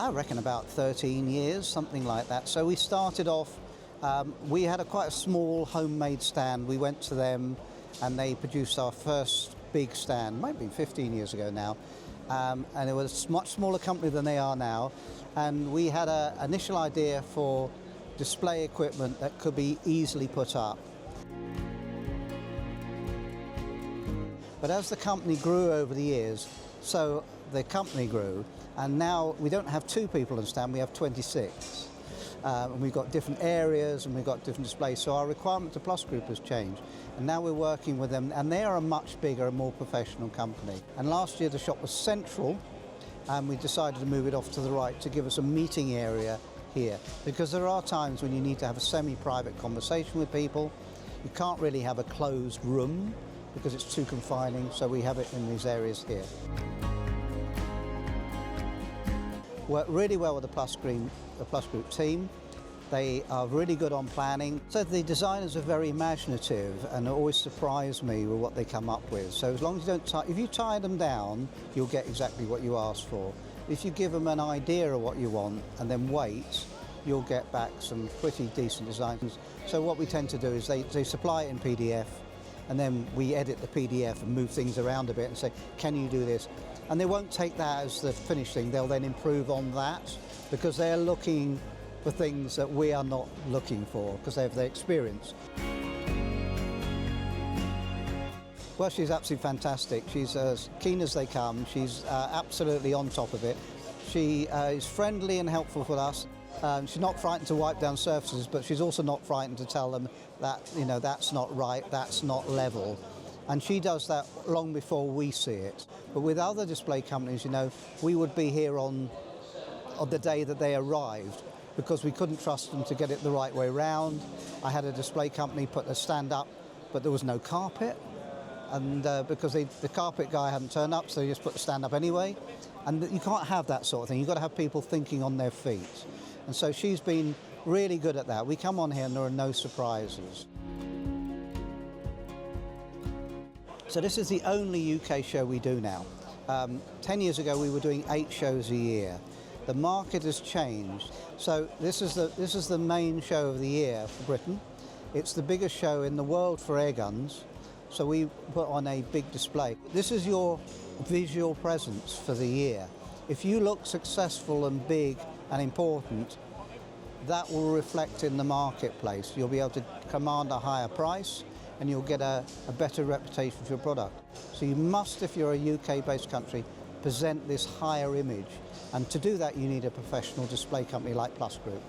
I reckon about 13 years, something like that. So we started off, we had quite a small homemade stand. We went to them and they produced our first big stand, might be 15 years ago now. And it was a much smaller company than they are now. And we had an initial idea for display equipment that could be easily put up. But as the company grew over the years, so the company grew, and now we don't have 2 people on stand, we have 26. And we've got different areas and we've got different displays, so our requirement to Plus Group has changed. And now we're working with them, and they are a much bigger and more professional company. And last year the shop was central, and we decided to move it off to the right to give us a meeting area here. Because there are times when you need to have a semi-private conversation with people. You can't really have a closed room because it's too confining, so we have it in these areas here. Work really well with the Plus Group team. They are really good on planning. So the designers are very imaginative and always surprise me with what they come up with. So as long as you don't if you tie them down, you'll get exactly what you ask for. If you give them an idea of what you want and then wait, you'll get back some pretty decent designs. So what we tend to do is they supply it in PDF, and then we edit the PDF and move things around a bit and say, can you do this? And they won't take that as the finished thing, they'll then improve on that, because they're looking for things that we are not looking for, because they have the experience. Well, she's absolutely fantastic. She's as keen as they come. She's absolutely on top of it. She is friendly and helpful with us. She's not frightened to wipe down surfaces, but she's also not frightened to tell them that, you know, that's not right, that's not level. And she does that long before we see it. But with other display companies, you know, we would be here on the day that they arrived, because we couldn't trust them to get it the right way round. I had a display company put a stand up, but there was no carpet. And because the carpet guy hadn't turned up, so they just put the stand up anyway. And you can't have that sort of thing. You've got to have people thinking on their feet. And so she's been really good at that. We come on here and there are no surprises. So this is the only UK show we do now. 10 years ago we were doing 8 shows a year. The market has changed. So this is the main show of the year for Britain. It's the biggest show in the world for air guns. So we put on a big display. This is your visual presence for the year. If you look successful and big and important, that will reflect in the marketplace. You'll be able to command a higher price and you'll get a better reputation for your product. So you must, if you're a UK-based country, present this higher image. And to do that, you need a professional display company like Plus Group.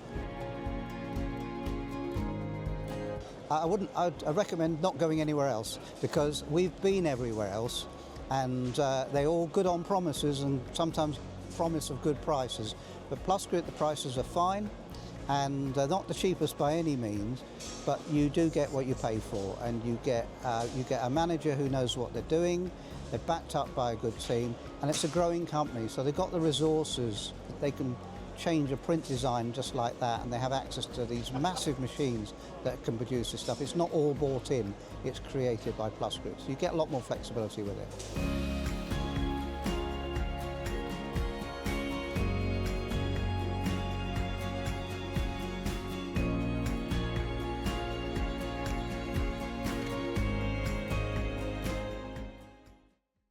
I'd recommend not going anywhere else, because we've been everywhere else, and they're all good on promises and sometimes promise of good prices. But Plus Group, the prices are fine, and they're not the cheapest by any means, but you do get what you pay for, and you get a manager who knows what they're doing. They're backed up by a good team, and it's a growing company, so they've got the resources. They can change a print design just like that, and they have access to these massive machines that can produce this stuff. It's not all bought in, it's created by Plus Group, so you get a lot more flexibility with it.